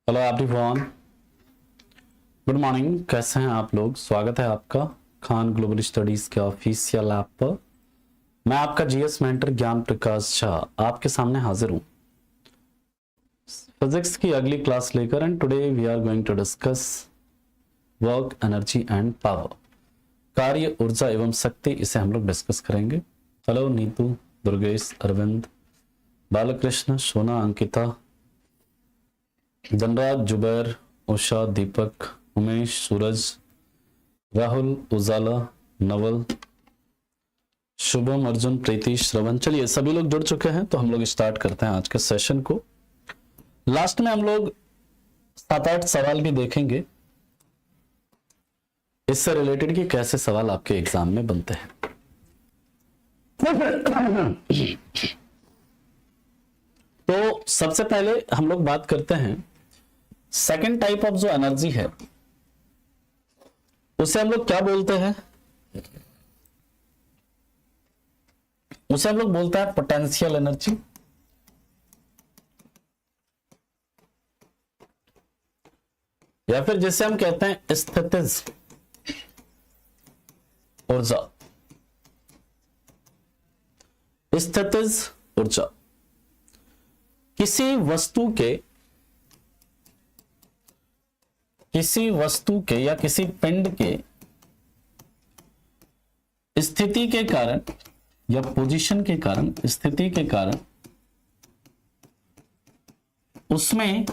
Hello everyone, good morning. कैसे हैं आप लोग? स्वागत है आपका खान ग्लोबल स्टडीज के ऑफिशियल ऐप पर। मैं आपका जीएस मेंटर ज्ञान प्रकाश झा आपके सामने हाजिर हूं फिजिक्स की अगली क्लास लेकर। And today we are going to discuss work, energy and power, कार्य, ऊर्जा एवं शक्ति। इसे हम लोग डिस्कस करेंगे। हेलो नीतू, दुर्गेश, अरविंद, बालकृष्ण, सोना, अंकिता, धनराज, जुबैर, उषा, दीपक, उमेश, सूरज, राहुल, उजाला, नवल, शुभम, अर्जुन, प्रीति, श्रवण। चलिए सभी लोग जुड़ चुके हैं तो हम लोग स्टार्ट करते हैं आज के सेशन को। लास्ट में हम लोग 7-8 सवाल भी देखेंगे इससे रिलेटेड कि कैसे सवाल आपके एग्जाम में बनते हैं। तो सबसे पहले हम लोग बात करते हैं सेकेंड टाइप ऑफ जो एनर्जी है उसे हम लोग क्या बोलते हैं? उसे हम लोग बोलते हैं पोटेंशियल एनर्जी, या फिर जिसे हम कहते हैं स्थितिज ऊर्जा। स्थितिज ऊर्जा किसी वस्तु के या किसी पिंड के स्थिति के कारण या पोजीशन के कारण, स्थिति के कारण उसमें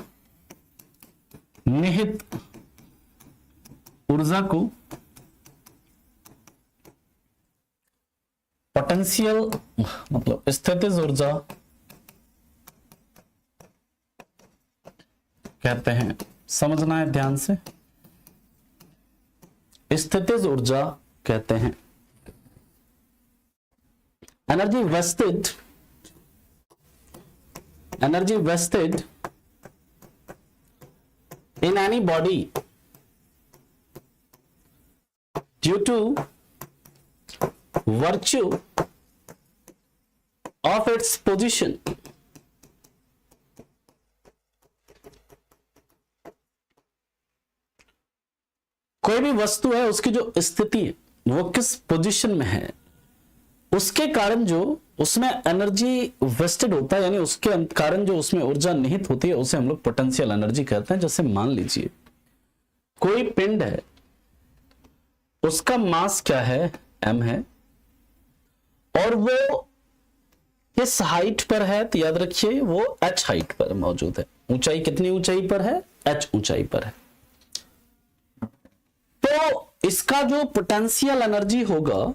निहित ऊर्जा को पोटेंशियल मतलब स्थितिज ऊर्जा कहते हैं। समझना है ध्यान से, स्थितिज ऊर्जा कहते हैं। Energy vested in any body due to virtue of its position कोई भी वस्तु है उसकी जो स्थिति है वो किस पोजीशन में है उसके कारण जो उसमें एनर्जी वेस्टेड होता है, यानी उसके कारण जो उसमें ऊर्जा निहित होती है उसे हम लोग पोटेंशियल एनर्जी कहते हैं। जैसे मान लीजिए कोई पिंड है, उसका मास क्या है? m है, और वो किस हाइट पर है? तो याद रखिए वो h हाइट पर मौजूद है। ऊंचाई कितनी ऊंचाई पर है? h ऊंचाई पर है। तो इसका जो पोटेंशियल एनर्जी होगा,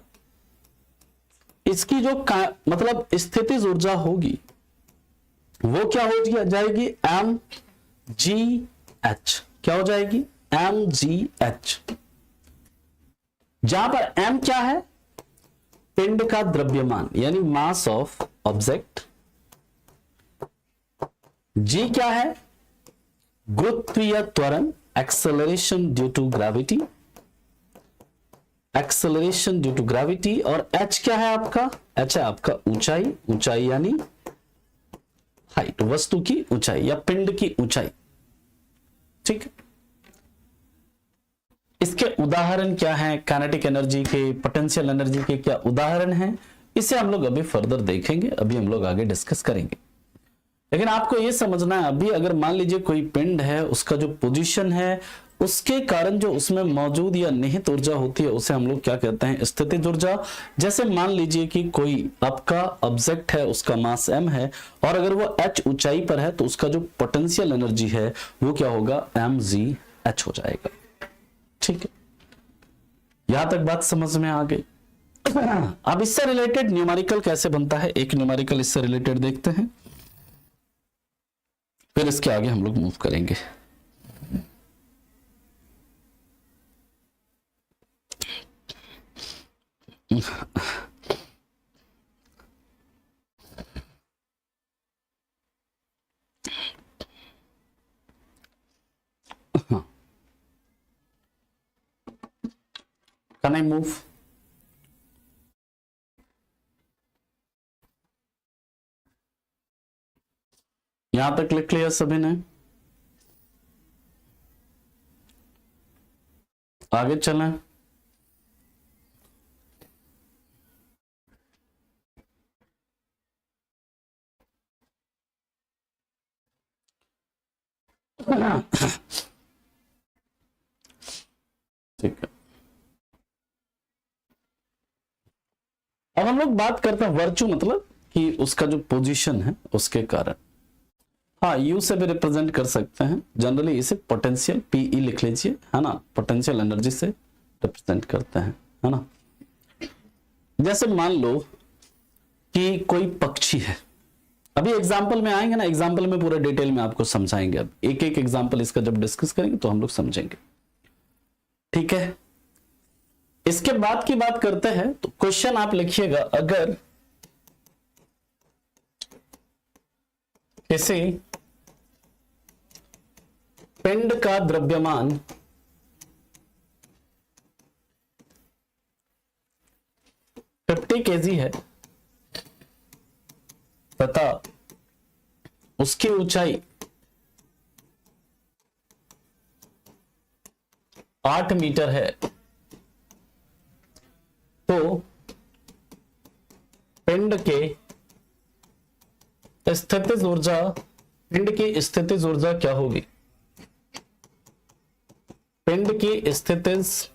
इसकी जो मतलब स्थितिज ऊर्जा होगी वो क्या हो जाएगी? mgh। क्या हो जाएगी? mgh। जहां पर m क्या है? पिंड का द्रव्यमान यानी मास ऑफ ऑब्जेक्ट। g क्या है? गुरुत्वीय त्वरण, acceleration due to gravity, acceleration due to gravity. और h क्या है आपका? h है आपका ऊंचाई, ऊंचाई यानी हाइट, वस्तु की ऊंचाई या पिंड की ऊंचाई। ठीक है, इसके उदाहरण क्या हैं? काइनेटिक एनर्जी के, पोटेंशियल एनर्जी के क्या उदाहरण हैं? इसे हम लोग अभी फर्दर देखेंगे, अभी हम लोग आगे डिस्कस करेंगे। लेकिन आपको यह समझना है, अभी अगर मान लीजिए कोई पिंड है, उसका जो पोजीशन है उसके कारण जो उसमें मौजूद या निहित ऊर्जा होती है उसे हम लोग क्या कहते हैं? स्थितिज ऊर्जा। जैसे मान लीजिए कि कोई आपका ऑब्जेक्ट है, उसका मास m है, और अगर वो h ऊंचाई पर है तो उसका जो पोटेंशियल एनर्जी है वो क्या होगा? mgh हो जाएगा। ठीक है, यहां तक बात समझ में आ गई। अब इससे रिलेटेड न्यूमेरिकल कैसे बनता है, एक न्यूमेरिकल इससे रिलेटेड देखते हैं, फिर इसके आगे हम लोग मूव करेंगे। Can I move? यहां तक लिख लिया सभी ने? आगे चलें। ठीक है, अब हम लोग बात करते हैं वर्चू, मतलब कि उसका जो पोजीशन है उसके कारण। हाँ, यू से भी रिप्रेजेंट कर सकते हैं, जनरली इसे पोटेंशियल पीई लिख लीजिए, है ना, पोटेंशियल एनर्जी से रिप्रेजेंट करते हैं, है ना। जैसे मान लो कि कोई पक्षी है, अभी एग्जाम्पल में आएंगे ना, एग्जाम्पल में पूरा डिटेल में आपको समझाएंगे, अब एक एक एग्जाम्पल इसका जब डिस्कस करेंगे तो हम लोग समझेंगे, ठीक है। इसके बाद की बात करते हैं, तो क्वेश्चन आप लिखिएगा, अगर किसी पिंड का द्रव्यमान 50 kg है तथा उसकी ऊंचाई 8 मीटर है, तो पिंड के स्थितिज ऊर्जा, पिंड की स्थितिज ऊर्जा क्या होगी? पिंड की स्थितिज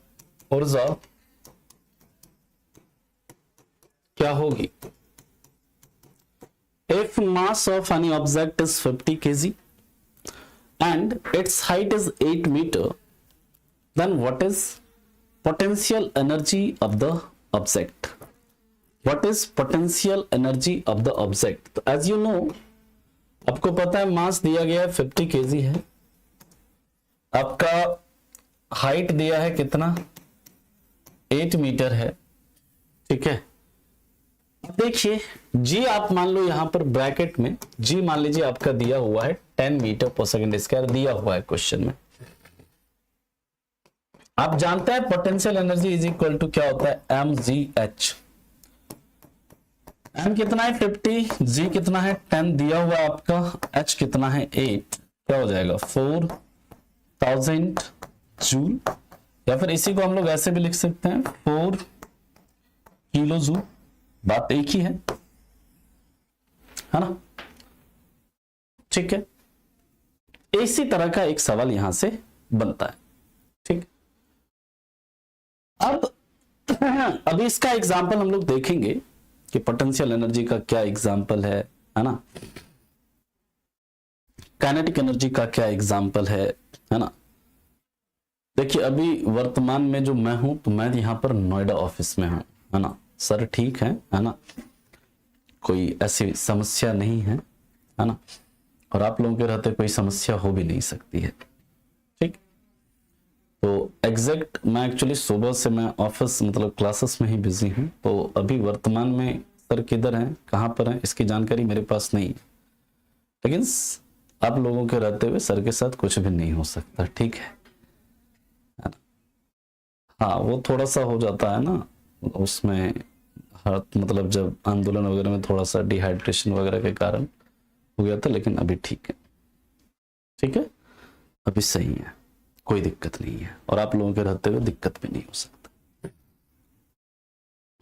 ऊर्जा क्या होगी? If mass of any object is 50 kg and its height is 8 meter, then what is potential energy of the object? What is potential energy of the object? तो as you know, आपको पता है मास दिया गया है 50 kg है, आपका height दिया है कितना, 8 मीटर है, ठीक है। देखिए जी, आप मान लो यहां पर ब्रैकेट में जी मान लीजिए आपका दिया हुआ है 10 मीटर पर सेकंड स्क्वायर दिया हुआ है क्वेश्चन में। आप जानते हैं potential energy is equal to क्या होता है, एम जी एच। एम कितना है 50, जी कितना है 10 दिया हुआ आपका, एच कितना है 8, क्या हो जाएगा 4000 जूल, या फिर इसी को हम लोग ऐसे भी लिख सकते हैं 4 किलो जूल, बात एक ही है ना, ठीक है। इसी तरह का एक सवाल यहां से बनता है, ठीक। अब अभी इसका एग्जांपल हम लोग देखेंगे कि पोटेंशियल एनर्जी का क्या एग्जांपल है ना, काइनेटिक एनर्जी का क्या एग्जांपल है ना। देखिए अभी वर्तमान में जो मैं हूं, तो मैं यहां पर नोएडा ऑफिस में हूं, है ना सर, ठीक है ना, कोई ऐसी समस्या नहीं है ना, और आप लोगों के रहते कोई समस्या हो भी नहीं सकती है, ठीक। तो एग्जैक्ट मैं एक्चुअली सुबह से मैं ऑफिस मतलब क्लासेस में ही बिजी हूं, तो अभी वर्तमान में सर किधर हैं, कहां पर हैं, इसकी जानकारी मेरे पास नहीं है, लेकिन आप लोगों के रहते हुए सर के साथ कुछ भी नहीं हो सकता, ठीक है। हाँ, वो थोड़ा सा हो जाता है ना उसमें, मतलब जब आंदोलन वगैरह में थोड़ा सा डिहाइड्रेशन वगैरह के कारण हो गया था, लेकिन अभी ठीक है, ठीक है, अभी सही है, कोई दिक्कत नहीं है, और आप लोगों के रहते हुए दिक्कत भी नहीं हो सकता।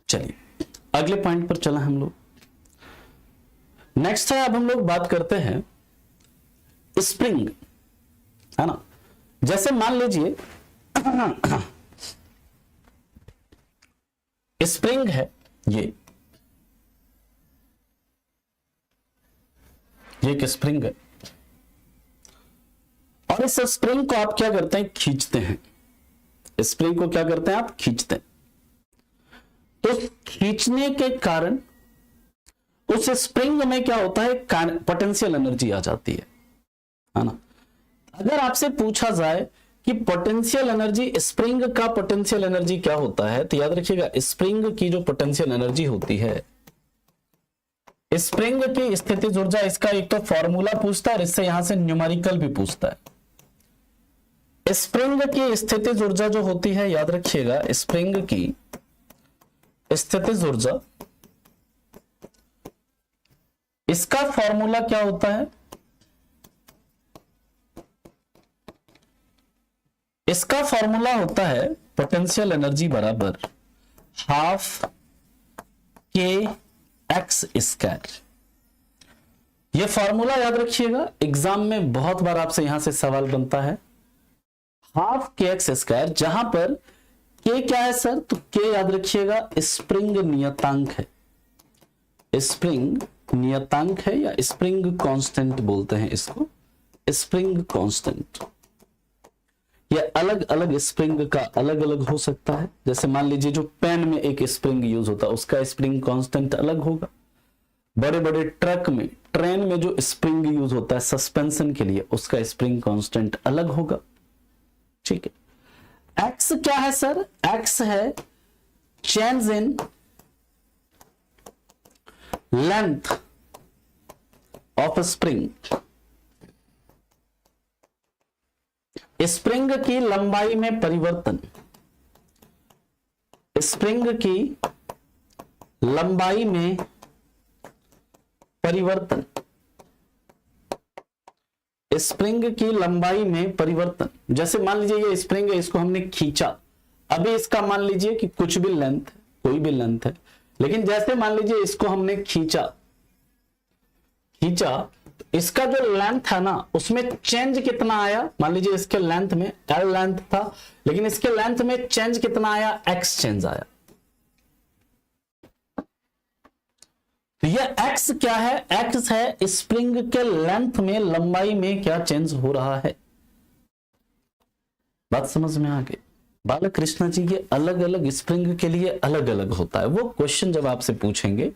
चलिए अगले पॉइंट पर चला हम लोग, नेक्स्ट है, अब हम लोग बात करते हैं स्प्रिंग, है ना। जैसे मान लीजिए स्प्रिंग है, ये एक स्प्रिंग है, और इस स्प्रिंग को आप क्या करते हैं, खींचते हैं। स्प्रिंग को क्या करते हैं आप, खींचते हैं। तो खींचने के कारण उस स्प्रिंग में क्या होता है, पोटेंशियल एनर्जी आ जाती है ना। अगर आपसे पूछा जाए कि पोटेंशियल एनर्जी, स्प्रिंग का पोटेंशियल एनर्जी क्या होता है, तो याद रखिएगा स्प्रिंग की जो पोटेंशियल एनर्जी होती है, स्प्रिंग की स्थितिज ऊर्जा, इसका एक तो फॉर्मूला पूछता है और इससे यहां से न्यूमेरिकल भी पूछता है। स्प्रिंग की स्थितिज ऊर्जा जो होती है, याद रखिएगा स्प्रिंग की स्थितिज ऊर्जा, इसका फॉर्मूला क्या होता है, इसका फॉर्मूला होता है पोटेंशियल एनर्जी बराबर हाफ के एक्स स्क्वायर। यह फॉर्मूला याद रखिएगा, एग्जाम में बहुत बार आपसे यहां से सवाल बनता है। हाफ के एक्स स्क्वायर, जहां पर के क्या है सर, तो के याद रखिएगा स्प्रिंग नियतांक है, स्प्रिंग नियतांक है या स्प्रिंग कांस्टेंट बोलते हैं इसको, स्प्रिंग कांस्टेंट। यह अलग अलग स्प्रिंग का अलग अलग हो सकता है। जैसे मान लीजिए जो पेन में एक स्प्रिंग यूज होता है उसका स्प्रिंग कांस्टेंट अलग होगा। बड़े बड़े ट्रक में, ट्रेन में जो स्प्रिंग यूज होता है सस्पेंशन के लिए, उसका स्प्रिंग कांस्टेंट अलग होगा। ठीक है। एक्स क्या है सर, एक्स है change in length of spring, spring की लंबाई में परिवर्तन, स्प्रिंग की लंबाई में परिवर्तन, स्प्रिंग की लंबाई में परिवर्तन। जैसे मान लीजिए ये स्प्रिंग है, इसको हमने खींचा, अभी इसका मान लीजिए कि कुछ भी लेंथ, कोई भी लेंथ है, लेकिन जैसे मान लीजिए इसको हमने खींचा, तो इसका जो लेंथ है ना उसमें चेंज कितना आया। मान लीजिए इसके लेंथ में एल लेंथ था, लेकिन इसके लेंथ में चेंज कितना आया, एक्स चेंज आया। तो ये एक्स क्या है, एक्स है स्प्रिंग के लेंथ में, लंबाई में क्या चेंज हो रहा है। बात समझ में आ गई। बालकृष्ण जी, ये अलग अलग स्प्रिंग के लिए अलग अलग होता है। वो क्वेश्चन जब आपसे पूछेंगे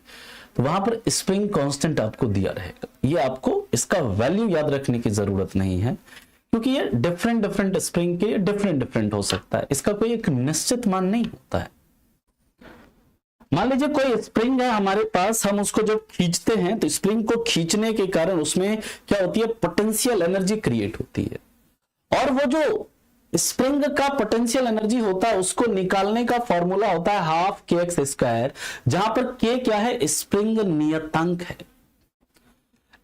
तो वहां पर स्प्रिंग कांस्टेंट आपको दिया रहेगा। ये आपको इसका वैल्यू याद रखने की जरूरत नहीं है, क्योंकि ये डिफरेंट डिफरेंट स्प्रिंग के डिफरेंट डिफरेंट हो सकता है। इसका कोई एक निश्चित मान नहीं होता है। मान लीजिए कोई स्प्रिंग है हमारे पास, हम उसको जब खींचते हैं तो स्प्रिंग को खींचने के कारण उसमें क्या होती है, पोटेंशियल एनर्जी क्रिएट होती है। और वो जो स्प्रिंग का पोटेंशियल एनर्जी होता है उसको निकालने का फॉर्मूला होता है हाफ के एक्स स्क्वायर, जहां पर के क्या है, स्प्रिंग नियतांक है,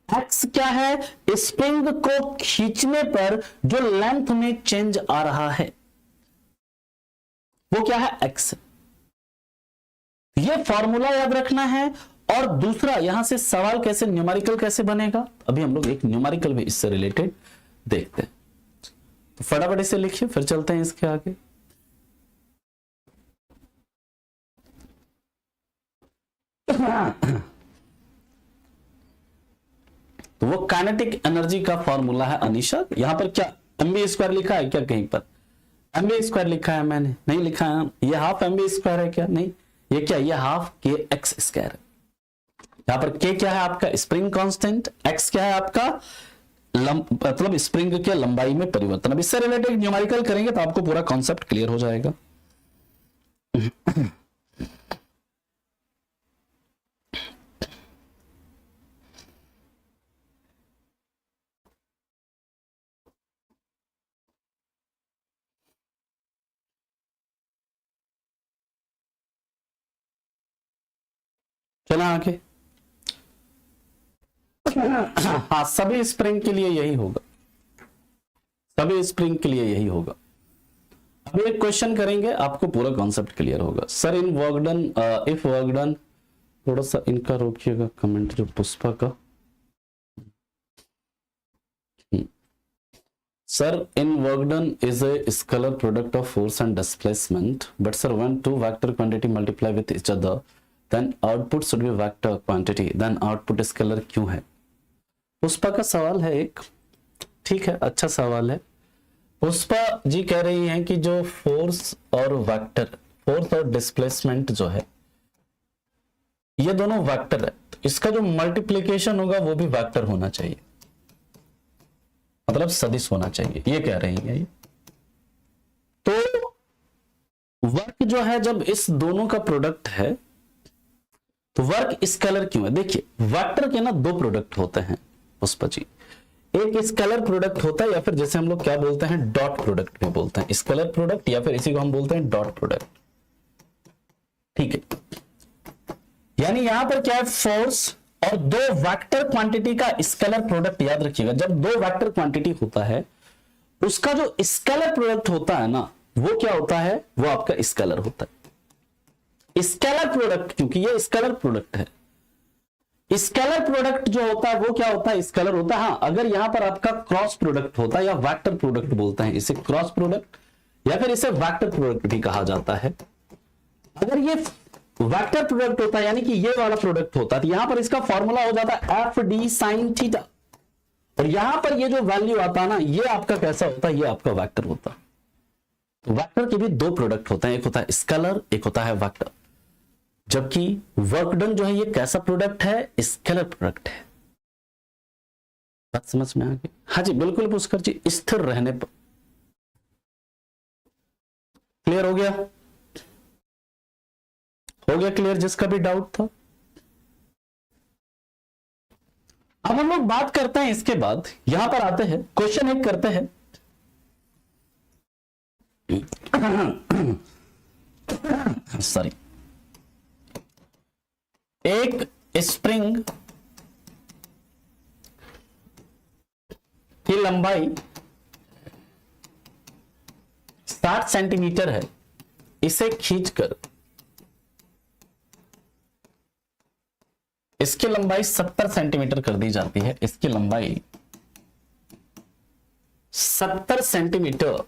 एक्स क्या है, स्प्रिंग को खींचने पर जो लेंथ में चेंज आ रहा है वो क्या है, एक्स। ये फॉर्मूला याद रखना है। और दूसरा, यहां से सवाल कैसे, न्यूमेरिकल कैसे बनेगा, अभी हम लोग एक न्यूमेरिकल भी इससे रिलेटेड देखते हैं। तो फटाफट इसे लिखिए, फिर चलते हैं इसके आगे। तो वो काइनेटिक एनर्जी का फॉर्मूला है अनीशा। यहां पर क्या एमबी स्क्वायर लिखा है क्या, कहीं पर एमबी स्क्वायर लिखा है, मैंने नहीं लिखा है। ये हाफ एमबी स्क्वायर है क्या, नहीं, ये क्या, ये हाफ के एक्स स्क्वायर है। यहां पर के क्या है आपका स्प्रिंग कांस्टेंट, एक्स क्या है आपका मतलब स्प्रिंग के लंबाई में परिवर्तन। अब इससे रिलेटेड न्यूमेरिकल करेंगे तो आपको पूरा कॉन्सेप्ट क्लियर हो जाएगा। चला आगे। हाँ, सभी स्प्रिंग के लिए यही होगा, सभी स्प्रिंग के लिए यही होगा। अब एक क्वेश्चन करेंगे, आपको पूरा कॉन्सेप्ट क्लियर होगा। Sir in work done, if work done, थोड़ा सा इनका रोकिएगा कमेंट, जो पुष्पा का। Sir in work done is a scalar product of force and displacement, but sir when two vector quantity multiply with each other then output should be vector quantity, then output scalar क्यों है। पुष्पा का सवाल है एक, ठीक है, अच्छा सवाल है। पुष्पा जी कह रही हैं कि जो फोर्स और वेक्टर, फोर्स और डिस्प्लेसमेंट जो है ये दोनों वेक्टर है, तो इसका जो मल्टीप्लिकेशन होगा वो भी वेक्टर होना चाहिए, मतलब सदिश होना चाहिए, ये कह रही है ये। तो वर्क जो है जब इस दोनों का प्रोडक्ट है तो वर्क स्केलर क्यों है। देखिए वेक्टर के ना दो प्रोडक्ट होते हैं पुष्पा जी, एक स्केलर प्रोडक्ट होता है या फिर जैसे हम लोग क्या बोलते हैं डॉट प्रोडक्ट भी बोलते हैं, स्केलर प्रोडक्ट या फिर इसी को हम बोलते हैं डॉट प्रोडक्ट। ठीक है, यानी यहां पर क्या है, फोर्स और दो वेक्टर क्वांटिटी का स्केलर प्रोडक्ट। याद रखिएगा जब दो वेक्टर क्वांटिटी होता है उसका जो स्केलर प्रोडक्ट होता है ना, वो क्या होता है, वो आपका स्केलर होता है। स्केलर प्रोडक्ट, क्योंकि ये स्केलर प्रोडक्ट है। स्केलर प्रोडक्ट जो होता है वो क्या होता है, स्केलर होता है। हाँ, अगर यहां पर आपका क्रॉस प्रोडक्ट होता है या वेक्टर प्रोडक्ट बोलते हैं इसे, क्रॉस प्रोडक्ट या फिर इसे वेक्टर प्रोडक्ट भी कहा जाता है। अगर ये वेक्टर प्रोडक्ट होता है यानी कि ये वाला प्रोडक्ट होता है, तो यहां पर इसका फॉर्मूला हो जाता है एफ डी साइन थीटा, और यहां पर ये जो वैल्यू आता है ना, ये आपका कैसा होता है, ये आपका वेक्टर होता है। तो वेक्टर के भी दो प्रोडक्ट होते हैं, एक होता है स्केलर, एक होता है वेक्टर। जबकि वर्क डन जो है ये कैसा प्रोडक्ट है, स्केलर प्रोडक्ट है। बात समझ में आ गई? हाँ जी बिल्कुल पुष्कर जी, स्थिर रहने पर। क्लियर हो गया? हो गया क्लियर जिसका भी डाउट था? अब हम लोग बात करते हैं, इसके बाद यहां पर आते हैं, क्वेश्चन एक करते हैं। सॉरी, एक स्प्रिंग की लंबाई 60 सेंटीमीटर है, इसे खींचकर इसकी लंबाई 70 सेंटीमीटर कर दी जाती है। इसकी लंबाई 70 सेंटीमीटर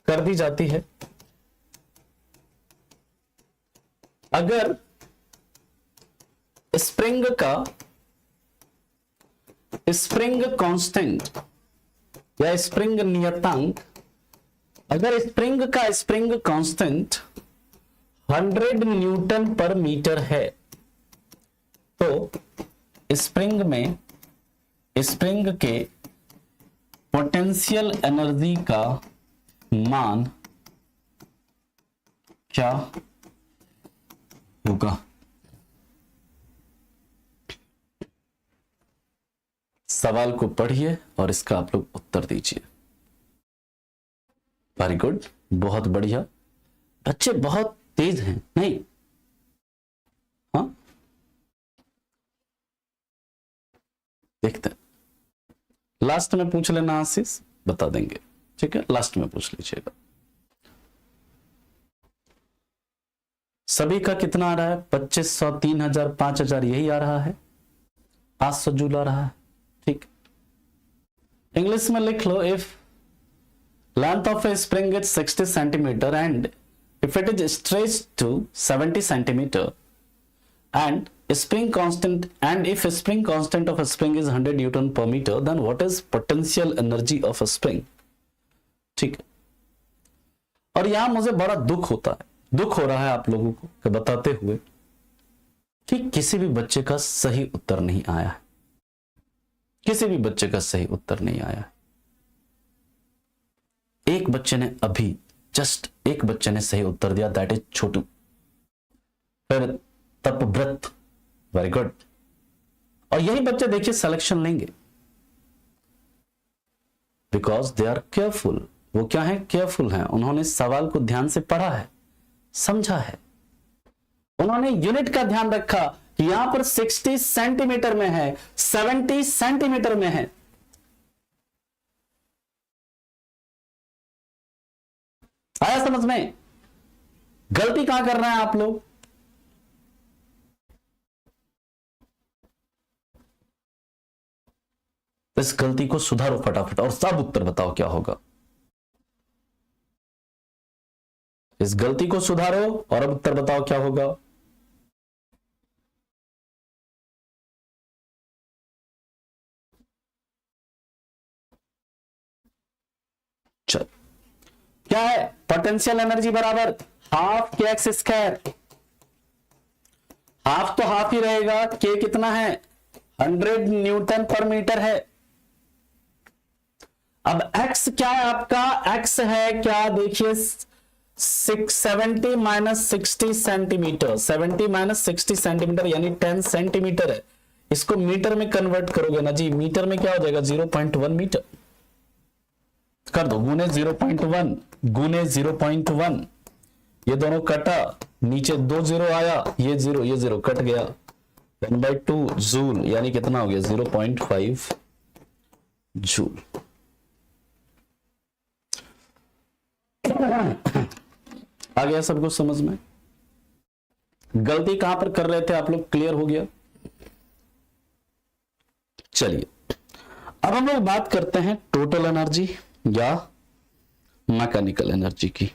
कर दी जाती है। अगर स्प्रिंग कांस्टेंट या स्प्रिंग नियतांक, अगर स्प्रिंग कांस्टेंट 100 न्यूटन पर मीटर है, तो स्प्रिंग के पोटेंशियल एनर्जी का मान क्या होगा? सवाल को पढ़िए और इसका आप लोग उत्तर दीजिए। वेरी गुड, बहुत बढ़िया। बच्चे बहुत तेज हैं, नहीं? हाँ, देखते हैं। लास्ट में पूछ लेना आशीष, बता देंगे, ठीक है? लास्ट में पूछ लीजिएगा। सभी का कितना आ रहा है? 2500, 3000, 5000 यही आ रहा है। 500 जूल आ रहा है, ठीक। इंग्लिश में लिख लो, if length of a spring is 60 centimetre and if it is stretched to 70 centimeter and spring constant, and if spring constant of a spring is 100 Newton per meter, then what is potential energy of a spring? ठीक है। और यहां मुझे बड़ा दुख होता है, दुख हो रहा है आप लोगों को कि बताते हुए कि किसी भी बच्चे का सही उत्तर नहीं आया है। किसी भी बच्चे का सही उत्तर नहीं आया है। एक बच्चे ने अभी जस्ट एक बच्चे ने सही उत्तर दिया, दैट इज छोटू। फिर तपव्रत, वेरी गुड। और यही बच्चे देखिए सिलेक्शन लेंगे, बिकॉज दे आर केयरफुल। वो क्या है? केयरफुल हैं। उन्होंने सवाल को ध्यान से पढ़ा है, समझा है। उन्होंने यूनिट का ध्यान रखा कि यहां पर 60 सेंटीमीटर में है, 70 सेंटीमीटर में है। आया समझ में? गलती कहां कर रहे हैं आप लोग? इस गलती को सुधारो फटाफट और सब उत्तर बताओ क्या होगा। इस गलती को सुधारो और अब उत्तर बताओ क्या होगा। चल, क्या है? पोटेंशियल एनर्जी बराबर हाफ के एक्स स्क्वायर। हाफ तो हाफ ही रहेगा, के कितना है? 100 न्यूटन पर मीटर है। अब x क्या है आपका? x है क्या? देखिए 70 माइनस 60 सेंटीमीटर, 70 माइनस 60 सेंटीमीटर यानी 10 सेंटीमीटर है। इसको मीटर में कन्वर्ट करोगे ना जी, मीटर में क्या हो जाएगा? 0.1 मीटर कर दो, गुने 0.1 गुने 0.1, ये दोनों कटा, नीचे 2 0 आया, ये 0 कट गया, 1/2 जूल यानी कितना हो गया? 0.5 जूल। आ गया सबको समझ में? गलती कहां पर कर रहे थे आप लोग, क्लियर हो गया? चलिए अब हम लोग बात करते हैं टोटल एनर्जी या मैकेनिकल एनर्जी की।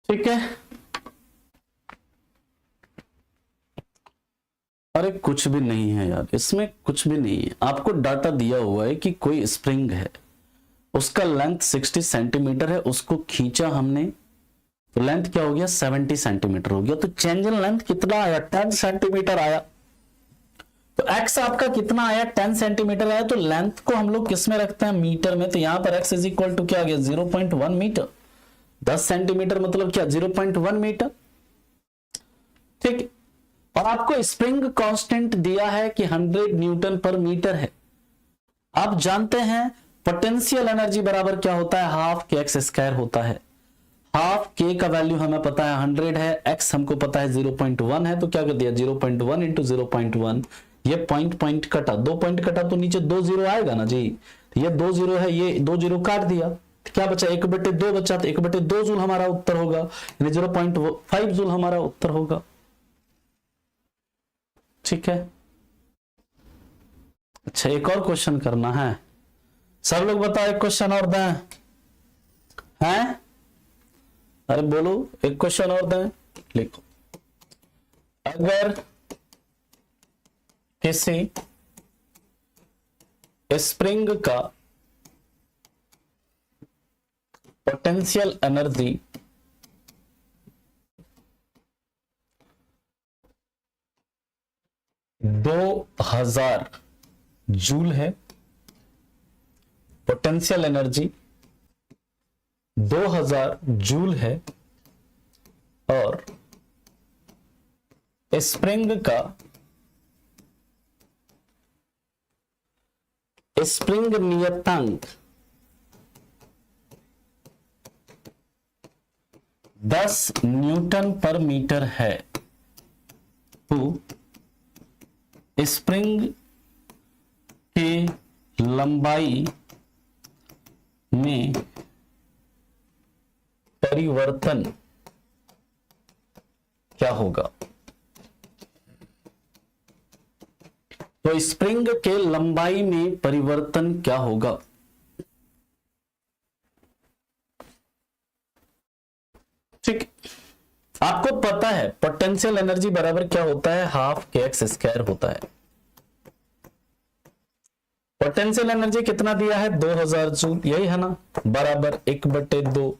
ठीक है, अरे कुछ भी नहीं है यार, इसमें कुछ भी नहीं है। आपको डाटा दिया हुआ है कि कोई स्प्रिंग है, उसका लेंथ 60 सेंटीमीटर है, उसको खींचा हमने तो लेंथ क्या हो गया 70 सेंटीमीटर हो गया। तो चेंज इन लेंथ कितना आया 10 सेंटीमीटर आया। तो x आपका कितना आया 10 सेंटीमीटर आया। तो लेंथ को हम लोग किस में रखते हैं मीटर में, तो यहां पर x इज इक्वल टू क्या आ गया 0.1 मीटर। 10 सेंटीमीटर मतलब क्या 0.1 मीटर। ठीक, और आपको स्प्रिंग कांस्टेंट दिया है कि 100 न्यूटन पर मीटर है। आप जानते हैं पोटेंशियल एनर्जी बराबर क्या होता है, हाफ के एक्स स्क्वायर होता है। हाफ के का वैल्यू हमें पता है 100 है, एक्स हमको पता है 0.1 है, तो क्या कर दिया 0.1 इंटू 0.1। ये पॉइंट कटा, 2 पॉइंट कटा तो नीचे 2 जीरो आएगा ना जी। तो ये 2 जीरो है, ये 2 जीरो काट दिया, तो क्या बचा 1/2 बचा, तो 1/2 जूल हमारा उत्तर होगा, यानी 0.5 जूल हमारा उत्तर होगा। ठीक है, अच्छा एक और क्वेश्चन करना है, सब लोग बताओ एक क्वेश्चन और दें हैं, अरे बोलो एक क्वेश्चन और दें। लिखो, अगर किसी स्प्रिंग का पोटेंशियल एनर्जी 2000 जूल है, पोटेंशियल एनर्जी 2000 जूल है, और स्प्रिंग नियतांक 10 न्यूटन पर मीटर है, तो स्प्रिंग की लंबाई में परिवर्तन क्या होगा। तो स्प्रिंग के लंबाई में परिवर्तन क्या होगा। ठीक, आपको पता है पोटेंशियल एनर्जी बराबर क्या होता है, हाफ के एक्स स्क्वायर होता है। पोटेंशियल एनर्जी कितना दिया है 2000 जूल, यही है ना, बराबर 1/2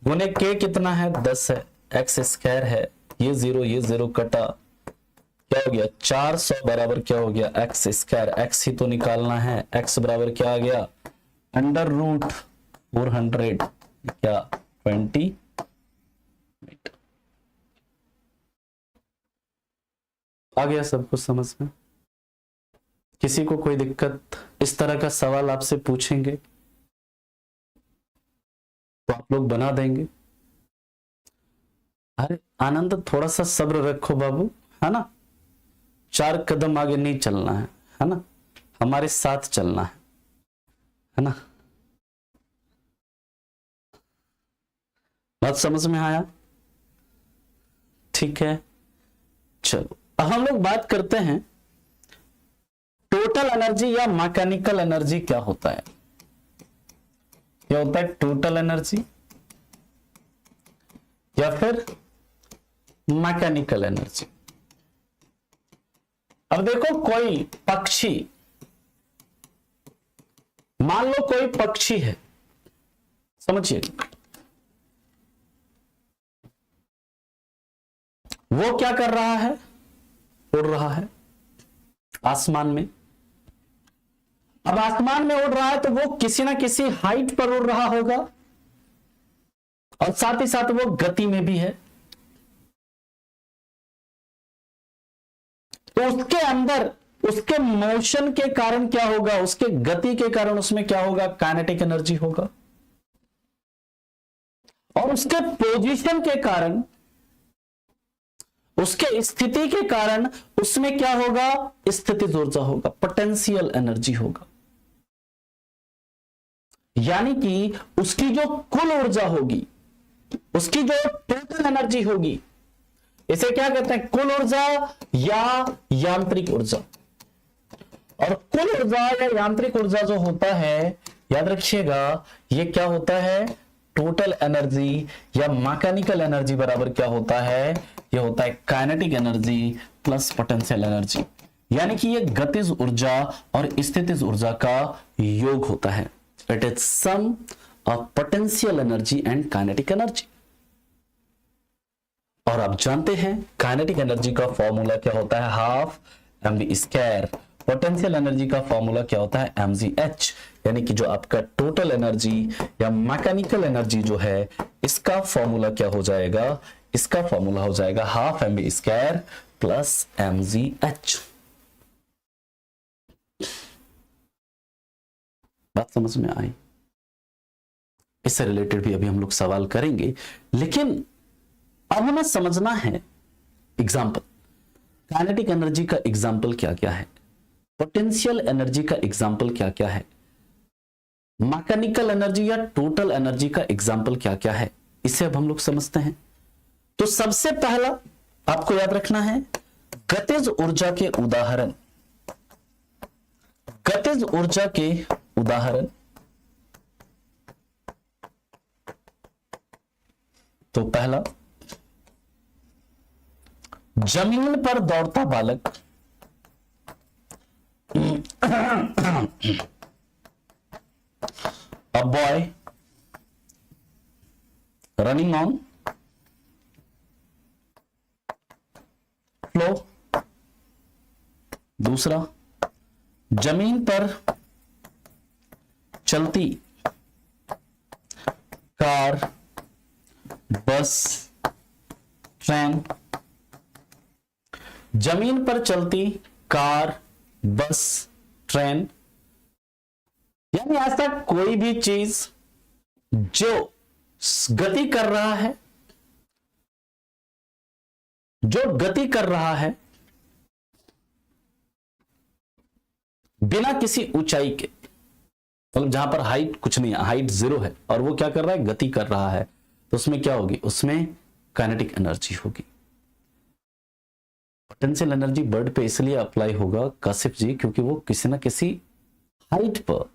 गुने के कितना है 10 है, एक्स स्क्वायर है, ये जीरो कटा, क्या हो गया 400 बराबर क्या हो गया एक्स स्क्वायर, एक्स ही तो निकालना है, एक्स बराबर क्या आ गया √400 क्या 20 मीटर। आ गया सबको समझ में? किसी को कोई दिक्कत, इस तरह का सवाल आपसे पूछेंगे तो आप लोग बना देंगे। अरे आनंद थोड़ा सा सब्र रखो बाबू, है ना, 4 कदम आगे नहीं चलना है ना, हमारे साथ चलना है ना। बात समझ में आया? ठीक है, चलो अब हम लोग बात करते हैं टोटल एनर्जी या मैकेनिकल एनर्जी क्या होता है। क्या होता है टोटल एनर्जी या फिर मैकेनिकल एनर्जी। अब देखो कोई पक्षी, मान लो कोई पक्षी है, समझिए, वो क्या कर रहा है, उड़ रहा है आसमान में। अब आसमान में उड़ रहा है तो वो किसी ना किसी हाइट पर उड़ रहा होगा, और साथ ही साथ वो गति में भी है। तो उसके अंदर उसके मोशन के कारण क्या होगा, उसके गति के कारण उसमें क्या होगा, काइनेटिक एनर्जी होगा। और उसके पोजीशन के कारण, उसके स्थिति के कारण उसमें क्या होगा, स्थितिज ऊर्जा होगा, पोटेंशियल एनर्जी होगा। यानी कि उसकी जो कुल ऊर्जा होगी, उसकी जो टोटल एनर्जी होगी, इसे क्या कहते हैं, कुल ऊर्जा या यांत्रिक ऊर्जा। और कुल ऊर्जा या यांत्रिक ऊर्जा जो होता है, याद रखिएगा, ये क्या होता है, टोटल एनर्जी या मैकेनिकल एनर्जी बराबर क्या होता है, ये होता है kinetic energy plus potential energy. यानी कि ये गतिज ऊर्जा और स्थितिज ऊर्जा का योग होता है। It is sum of potential energy and kinetic energy. और आप जानते हैं काइनेटिक एनर्जी का फॉर्मूला क्या होता है, half mv square. Potential energy का फॉर्मूला क्या होता है, mgh। यानी कि जो आपका टोटल एनर्जी या मैकेनिकल एनर्जी जो है, इसका फॉर्मूला क्या हो जाएगा, इसका फॉर्मूला हो जाएगा half mv square plus mgh। बात समझ में आई? इससे रिलेटेड भी अभी हम लोग सवाल करेंगे, लेकिन अब हमें समझना है एग्जाम्पल, काइनेटिक एनर्जी का एग्जाम्पल क्या क्या है, पोटेंशियल एनर्जी का एग्जाम्पल क्या क्या है, मैकेनिकल एनर्जी या टोटल एनर्जी का एग्जाम्पल क्या क्या है, इसे अब हम लोग समझते हैं। तो सबसे पहला आपको याद रखना है गतिज ऊर्जा के उदाहरण। गतिज ऊर्जा के उदाहरण, तो पहला, जमीन पर दौड़ता बालक, a boy running on floor। दूसरा, जमीन पर चलती कार, बस, ट्रेन। जमीन पर चलती कार, बस, ट्रेन, यानी ऐसा कोई भी चीज जो गति कर रहा है, जो गति कर रहा है बिना किसी ऊंचाई के, मतलब जहां पर हाइट कुछ नहीं है, हाइट 0 है, और वो क्या कर रहा है, गति कर रहा है, तो उसमें क्या होगी, उसमें काइनेटिक एनर्जी होगी। पोटेंशियल एनर्जी बर्ड पे इसलिए अप्लाई होगा काशिफ जी, क्योंकि वो किसी ना किसी हाइट पर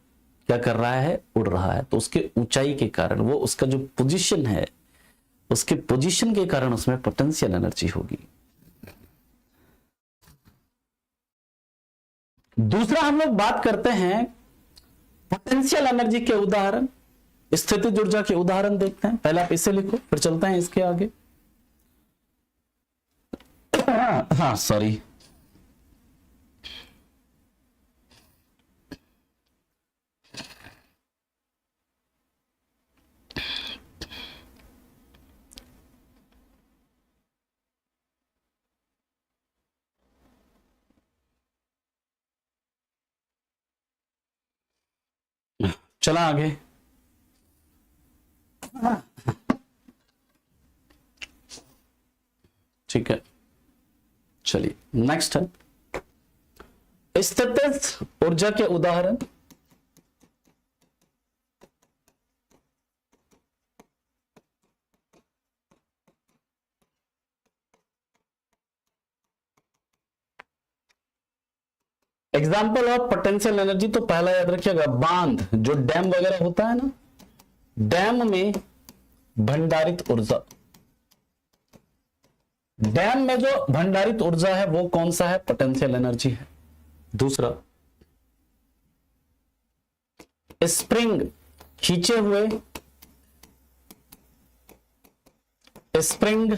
क्या कर रहा है, उड़ रहा है, तो उसके ऊंचाई के कारण, वो उसका जो पोजीशन है, उसके पोजीशन के कारण उसमें पोटेंशियल एनर्जी होगी। दूसरा हम लोग बात करते हैं पोटेंशियल एनर्जी के उदाहरण, स्थितिज ऊर्जा के उदाहरण देखते हैं। पहले आप इसे लिखो, फिर चलते हैं इसके आगे। हाँ सॉरी, चला आगे। ठीक है, चलिए नेक्स्ट है स्थितिज ऊर्जा के उदाहरण। एग्जाम्पल ऑफ पोटेंशियल एनर्जी, तो पहला याद रखिएगा बांध, जो डैम वगैरह होता है ना, डैम में भंडारित ऊर्जा, डैम में जो भंडारित ऊर्जा है वो कौन सा है, पोटेंशियल एनर्जी है। दूसरा, स्प्रिंग, खींचे हुए स्प्रिंग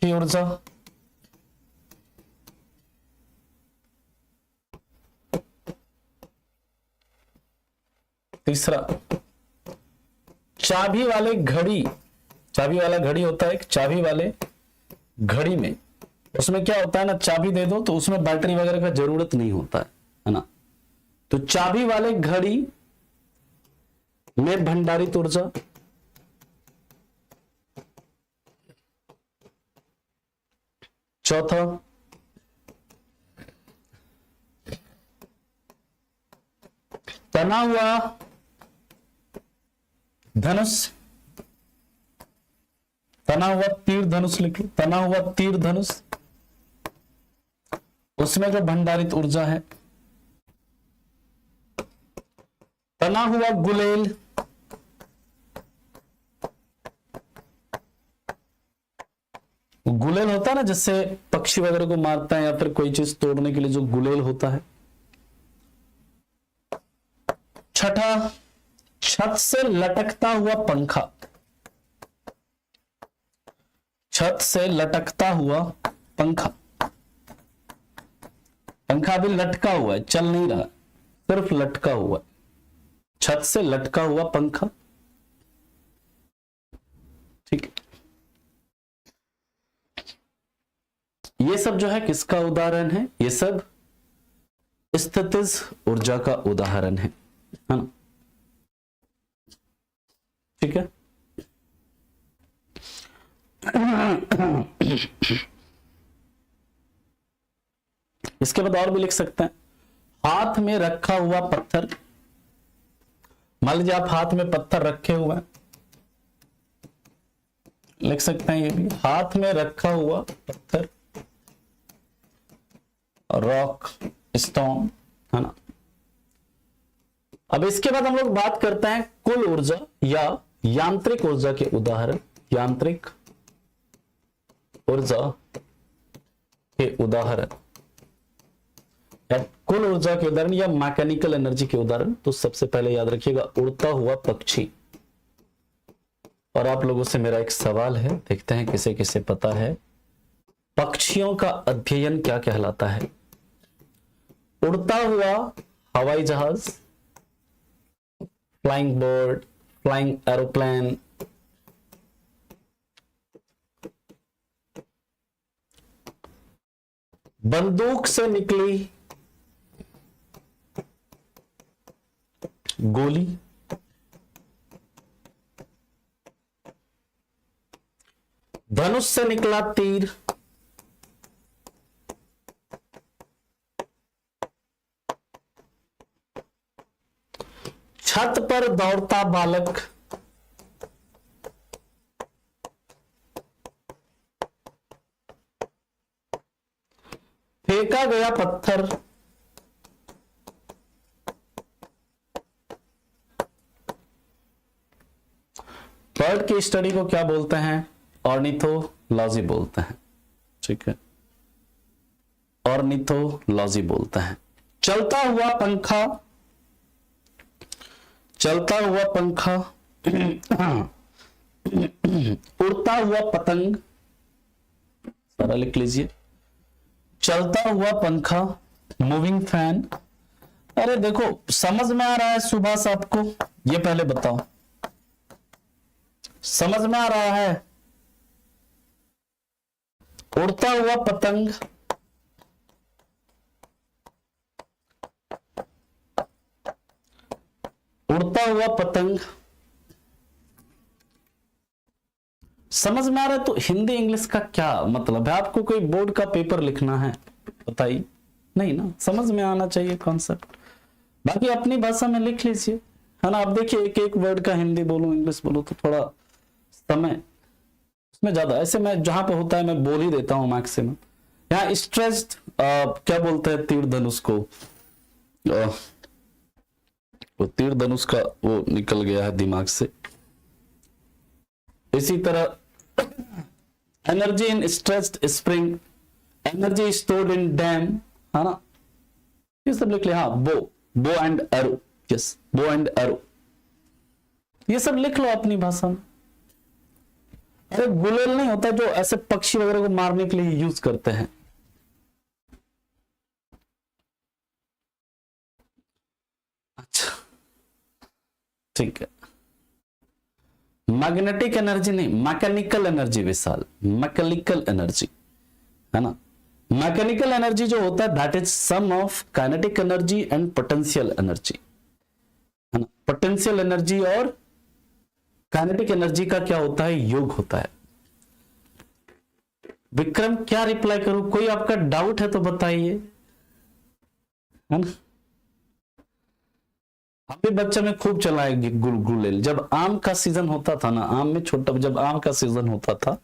की ऊर्जा। तीसरा, चाबी वाले घड़ी, चाबी वाला घड़ी होता है, एक चाबी वाले घड़ी में उसमें क्या होता है ना, चाबी दे दो तो उसमें बैटरी वगैरह का जरूरत नहीं होता है ना। तो चाबी वाले घड़ी में भंडारित ऊर्जा, चौथा तना हुआ धनुष, तना हुआ तीर धनुष लिख लो, तना हुआ तीर धनुष, उसमें जो भंडारित ऊर्जा है। तना हुआ गुलेल, गुलेल होता है ना, जिससे पक्षी वगैरह को मारता है या फिर कोई चीज तोड़ने के लिए जो गुलेल होता है। छठा छत से लटकता हुआ पंखा, छत से लटकता हुआ पंखा, पंखा भी लटका हुआ है, चल नहीं रहा, सिर्फ लटका हुआ है। छत से लटका हुआ पंखा, ठीक है। ये सब जो है किसका उदाहरण है? ये सब स्थितिज ऊर्जा का उदाहरण है ना, ठीक है। इसके बाद और भी लिख सकते हैं, हाथ में रखा हुआ पत्थर। मान लीजिए आप हाथ में पत्थर रखे हुए हैं, लिख सकते हैं ये भी, हाथ में रखा हुआ पत्थर, रॉक, स्टोन, है ना। अब इसके बाद हम लोग बात करते हैं कुल ऊर्जा या यांत्रिक ऊर्जा के उदाहरण, यांत्रिक ऊर्जा के उदाहरण या कुल ऊर्जा के उदाहरण या मैकेनिकल एनर्जी के उदाहरण। तो सबसे पहले याद रखिएगा उड़ता हुआ पक्षी। और आप लोगों से मेरा एक सवाल है, देखते हैं किसे किसे पता है, पक्षियों का अध्ययन क्या कहलाता है? उड़ता हुआ हवाई जहाज, फ्लाइंग बर्ड, फ्लाइंग एरोप्लेन, बंदूक से निकली गोली, धनुष से निकला तीर, छत पर दौड़ता बालक, फेंका गया पत्थर, बर्ड की स्टडी को क्या बोलते हैं? ऑर्निथोलॉजी बोलते हैं, ठीक है, ऑर्निथोलॉजी बोलते हैं। चलता हुआ पंखा, चलता हुआ पंखा, उड़ता हुआ पतंग, सारा लिख लीजिए, चलता हुआ पंखा, मूविंग फैन। अरे देखो समझ में आ रहा है सुभाष आपको? ये पहले बताओ, समझ में आ रहा है? उड़ता हुआ पतंग, उड़ता हुआ पतंग समझ में आ रहा है? तो हिंदी इंग्लिश का क्या मतलब है? आपको कोई बोर्ड का पेपर लिखना है, बताइए, नहीं ना, समझ में आना चाहिए कॉन्सेप्ट। बाकी अपनी भाषा में लिख लीजिए, है ना। अब देखिए एक एक वर्ड का हिंदी बोलूं इंग्लिश बोलूं तो थोड़ा समय उसमें ज्यादा, ऐसे मैं जहां पे होता है मैं बोल ही देता हूं मैक्सिमम। यहाँ स्ट्रेस्ड क्या बोलते हैं तीर धनुष को, वो तीर धनुष का वो निकल गया है दिमाग से। इसी तरह energy in stressed spring, energy stored in dam, है ना, ये सब लिख ले। हाँ, bow and arrow, yes, bow and arrow, ये सब लिख लो अपनी भाषा में। अरे गुलेल नहीं होता जो ऐसे पक्षी वगैरह को मारने के लिए यूज करते हैं। अच्छा ठीक है, मैग्नेटिक एनर्जी नहीं, mechanical energy Vishal, mechanical energy. है ना। मैकेनिकल एनर्जी जो होता है that is sum of kinetic energy and potential energy, है ना। पोटेंशियल एनर्जी और काइनेटिक एनर्जी का क्या होता है, योग होता है। विक्रम क्या रिप्लाई करूं, कोई आपका डाउट है तो बताइए, है ना। अभी बच्चे में खूब चला है गुलेल। जब आम का सीजन होता था ना, आम में छोटा, जब आम का सीजन होता था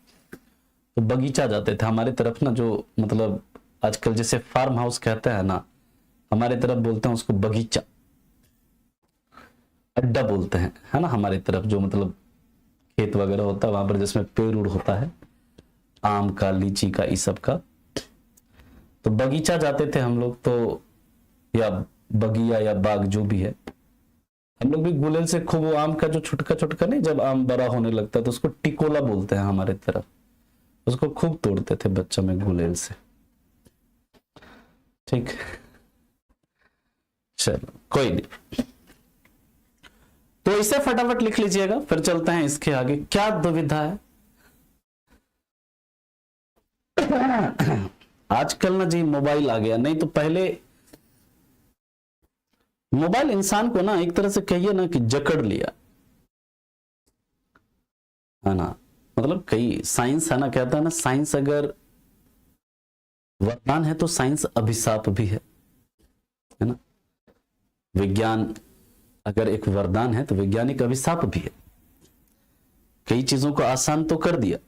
तो बगीचा जाते थे हमारे तरफ ना, जो मतलब आजकल जैसे फार्म हाउस कहते हैं ना, हमारे तरफ बोलते हैं उसको बगीचा, अड्डा बोलते हैं, है ना। हमारे तरफ जो मतलब खेत वगैरह होता है वहां पर जिसमें पेड़ उड़ होता है, आम का, लीची का, इस सब का, तो बगीचा जाते थे हम लोग। तो या बगिया या बाग जो भी है, हम लोग भी गुलेल से खूब, वो आम का जो छुटका छुटका नहीं, जब आम बड़ा होने लगता है तो उसको टिकोला बोलते हैं हमारे तरफ, उसको खूब तोड़ते थे बच्चों में गुलेल से। ठीक, चलो कोई नहीं, तो इसे फटाफट लिख लीजिएगा, फिर चलते हैं इसके आगे। क्या दुविधा है आजकल ना जी मोबाइल आ गया, नहीं तो पहले मोबाइल इंसान को ना एक तरह से कहिए ना कि जकड़ लिया, है ना। मतलब कई साइंस है ना, कहता है ना, साइंस अगर वरदान है तो साइंस अभिशाप भी है ना। विज्ञान अगर एक वरदान है तो वैज्ञानिक अभिशाप भी है। कई चीजों को आसान तो कर दिया,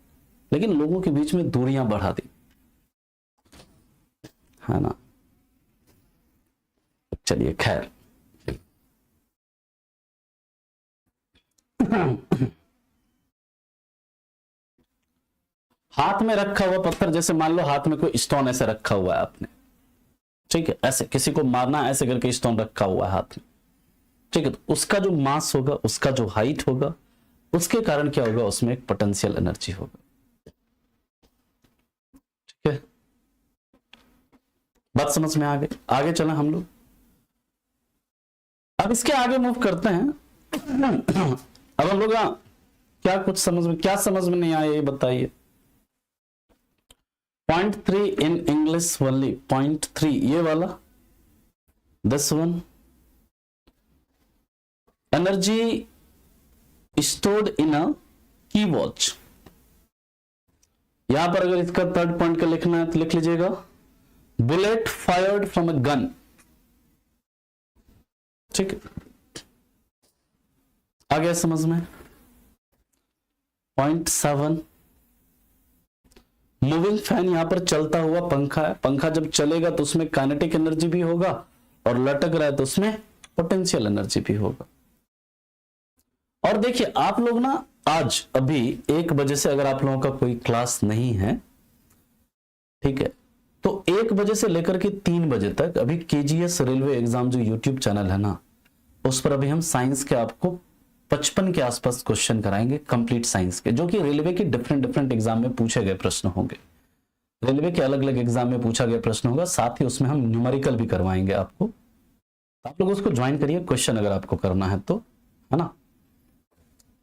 लेकिन लोगों के बीच में दूरियां बढ़ा दी, है ना। चलिए खैर, हाथ में रखा हुआ पत्थर, जैसे मान लो हाथ में कोई स्टोन ऐसे रखा हुआ है आपने, ठीक है, ऐसे किसी को मारना, ऐसे करके स्टोन रखा हुआ है हाथ में, ठीक है, तो उसका जो मास होगा, उसका जो हाइट होगा, उसके कारण क्या होगा, उसमें एक पोटेंशियल एनर्जी होगा। ठीक है, बात समझ में आ गई। आगे चलें हम लोग, अब इसके आगे मूव करते हैं। अब हम लोग क्या कुछ समझ में, क्या समझ में नहीं आया ये बताइए। Point 3 in English only, point 3 ये वाला, this one, energy stored in a key watch. यहां पर अगर इसका थर्ड पॉइंट का लिखना है तो लिख लीजिएगा, bullet fired from a gun. ठीक है, आ गया समझ में। पॉइंट 7, मूविंग फैन, यहां पर चलता हुआ पंखा है, पंखा जब चलेगा तो उसमें काइनेटिक एनर्जी भी होगा, और लटक रहा है तो उसमें पोटेंशियल एनर्जी भी होगा। और देखिए आप लोग ना, आज अभी 1 बजे से अगर आप लोगों का कोई क्लास नहीं है, ठीक है, तो 1 बजे से लेकर के 3 बजे तक अभी केजीएस रेलवे एग्जाम जो यूट्यूब चैनल है ना, उस पर अभी हम साइंस के आपको 55 के आसपास क्वेश्चन कराएंगे, कंप्लीट साइंस के, जो कि रेलवे के डिफरेंट एग्जाम में पूछे गए प्रश्न होंगे। रेलवे के अलग अलग एग्जाम में पूछा गया प्रश्न होगा, साथ ही उसमें हम न्यूमेरिकल भी करवाएंगे आपको। आप लोग उसको ज्वाइन करिए, क्वेश्चन अगर आपको करना है तो, है ना।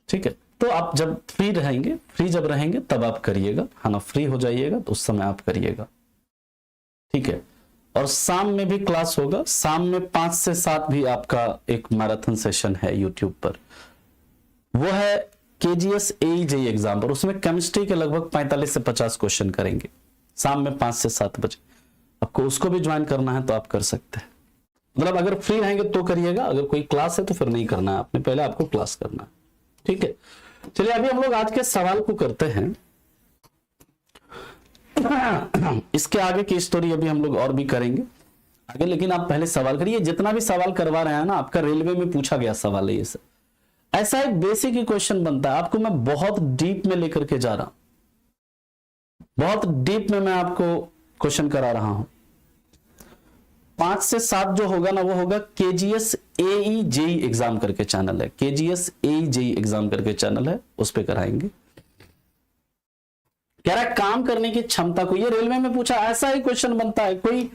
ठीक है, तो आप जब फ्री रहेंगे, फ्री जब रहेंगे तब आप करिएगा, है ना। फ्री हो जाइएगा तो उस समय आप करिएगा, ठीक है। और शाम में भी क्लास होगा, शाम में 5 से 7 भी आपका एक मैराथन सेशन है यूट्यूब पर, वो है केजीएस एईजेई एग्जाम पर। उसमें केमिस्ट्री के लगभग 45 से 50 क्वेश्चन करेंगे शाम में 5 से 7 बजे। आपको उसको भी ज्वाइन करना है तो आप कर सकते हैं, मतलब अगर फ्री रहेंगे तो करिएगा, अगर कोई क्लास है तो फिर नहीं करना है आपने, पहले आपको क्लास करना है, ठीक है। चलिए अभी हम लोग आज के सवाल को करते हैं। इसके आगे की स्टोरी अभी हम लोग और भी करेंगे आगे, लेकिन आप पहले सवाल करिए। जितना भी सवाल करवा रहे हैं ना, आपका रेलवे में पूछा गया सवाल है ये सब। ऐसा एक बेसिक ही क्वेश्चन बनता है, आपको मैं बहुत डीप में लेकर के जा रहा हूं, बहुत डीप में मैं आपको क्वेश्चन करा रहा हूं। 5 से 7 जो होगा ना, वो होगा केजीएस एईजेई एग्जाम करके चैनल है, केजीएस एईजेई एग्जाम करके चैनल है, उस पे कराएंगे। कह रहा है काम करने की क्षमता को, ये रेलवे में पूछा, ऐसा ही क्वेश्चन बनता है, कोई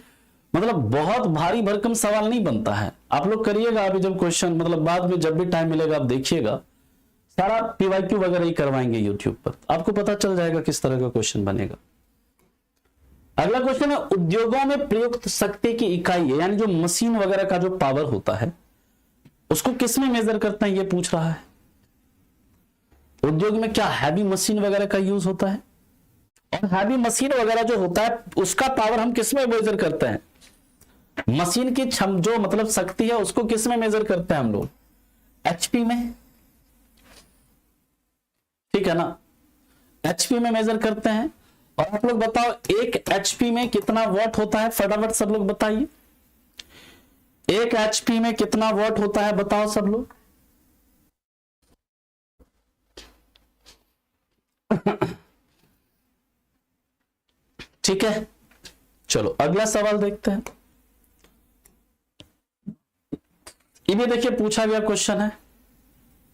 मतलब बहुत भारी भरकम सवाल नहीं बनता है। आप लोग करिएगा अभी जब क्वेश्चन, मतलब बाद में जब भी टाइम मिलेगा आप देखिएगा, सारा पीवाईक्यू वगैरह ही करवाएंगे यूट्यूब पर, आपको पता चल जाएगा किस तरह का क्वेश्चन बनेगा। अगला क्वेश्चन है, उद्योगों में प्रयुक्त शक्ति की इकाई है, यानी जो मशीन वगैरह का जो पावर होता है उसको किस में मेजर करते हैं, ये पूछ रहा है। उद्योग में क्या हैवी मशीन वगैरह का यूज होता है, और हैवी मशीन वगैरह जो होता है उसका पावर हम किस में मेजर करते हैं, मशीन की जो मतलब शक्ति है उसको किस में मेजर करते हैं हम लोग, एचपी में, ठीक है ना, एचपी में मेजर करते हैं। और आप लोग बताओ एक एचपी में कितना वॉट होता है, फटाफट सब लोग बताइए, एक एचपी में कितना वॉट होता है, बताओ सब लोग। ठीक है, चलो अगला सवाल देखते हैं। ये भी देखिए पूछा गया क्वेश्चन है,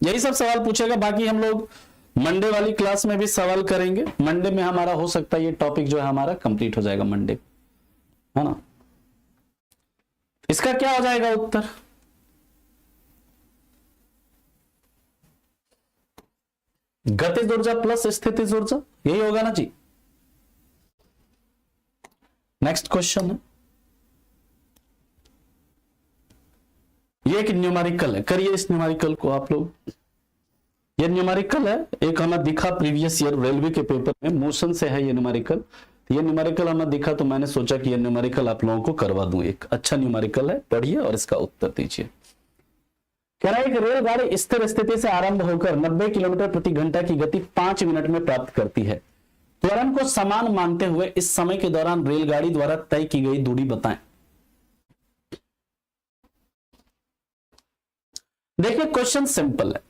यही सब सवाल पूछेगा, बाकी हम लोग मंडे वाली क्लास में भी सवाल करेंगे। मंडे में हमारा हो सकता है ये टॉपिक जो है हमारा कंप्लीट हो जाएगा मंडे, है ना। इसका क्या हो जाएगा उत्तर, गतिज ऊर्जा प्लस स्थितिज ऊर्जा, यही होगा ना जी। नेक्स्ट क्वेश्चन है, ये एक न्यूमेरिकल है, करिए इस न्यूमेरिकल को आप लोग। ये न्यूमेरिकल है, एक हमें दिखा प्रीवियस ईयर रेलवे के पेपर में, मोशन से है ये न्यूमेरिकल। ये न्यूमेरिकल हमें दिखा तो मैंने सोचा कि ये न्यूमेरिकल आप लोगों को करवा दूं, एक अच्छा न्यूमेरिकल है, पढ़िए और इसका उत्तर दीजिए। कह रहा है कि रेलगाड़ी स्थिर स्थिति से आरंभ होकर 90 किलोमीटर प्रति घंटा की गति 5 मिनट में प्राप्त करती है। त्वरण को समान मानते हुए इस समय के दौरान रेलगाड़ी द्वारा तय की गई दूरी बताएं। देखिए क्वेश्चन सिंपल है,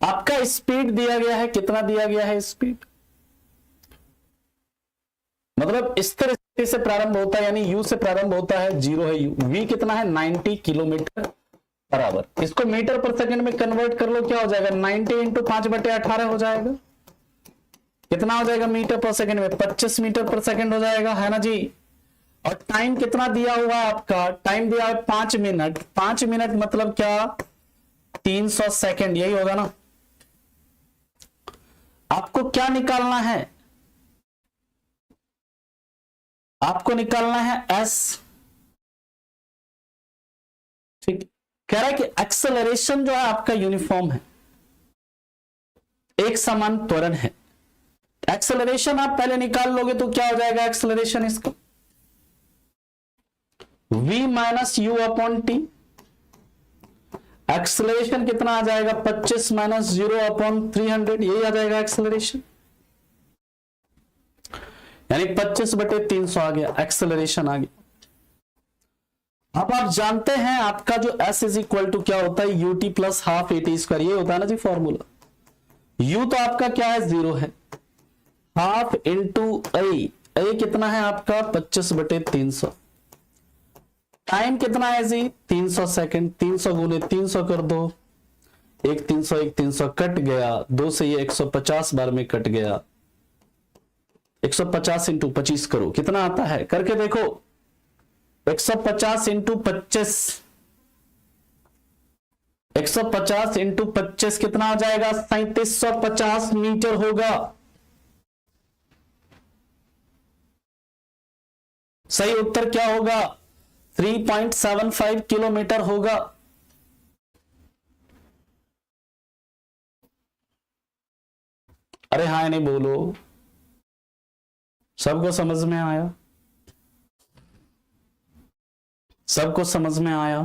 आपका स्पीड दिया गया है, कितना दिया गया है स्पीड, मतलब स्थिर स्थिति से प्रारंभ होता है, यानी यू से प्रारंभ होता है, 0 है यू, वी कितना है 90 किलोमीटर बराबर, इसको मीटर पर सेकंड में कन्वर्ट कर लो, क्या हो जाएगा 90 इंटू 5/18 हो जाएगा, कितना हो जाएगा मीटर पर सेकंड में 25 मीटर पर सेकंड हो जाएगा, है ना जी। और टाइम कितना दिया हुआ है आपका, टाइम दिया है 5 मिनट, 5 मिनट मतलब क्या 300 सेकंड, यही होगा ना। आपको क्या निकालना है, आपको निकालना है एस, ठीक। कह रहा है कि एक्सेलरेशन जो है आपका यूनिफॉर्म है, एक समान त्वरण है। एक्सेलरेशन आप पहले निकाल लोगे तो क्या हो जाएगा एक्सेलरेशन इसका, v minus you upon T, acceleration कितना आ जाएगा 25 माइनस 0 अपॉन 300, यही आ जाएगा एक्सेलरेशन, यानी 25/300 आ गया, एक्सेलरेशन आ गया। अब आप जानते हैं आपका जो s इज इक्वल टू क्या होता है, ut plus half at square, ये होता है ना जी फॉर्मूला। u तो आपका क्या है 0 है, हाफ इंटू a कितना है आपका 25/300, टाइम कितना है जी 300 सेकंड, 300 गुने 300 कर दो, 300 कट गया, 2 से ये 150 बार में कट गया, 150 इंटू 25 करो, कितना आता है करके देखो, 150 इंटू 25, 150 इंटू 25 कितना हो जाएगा 3750 मीटर होगा। सही उत्तर क्या होगा 3.75 किलोमीटर होगा। अरे हाँ नहीं बोलो, सबको समझ में आया, सबको समझ में आया।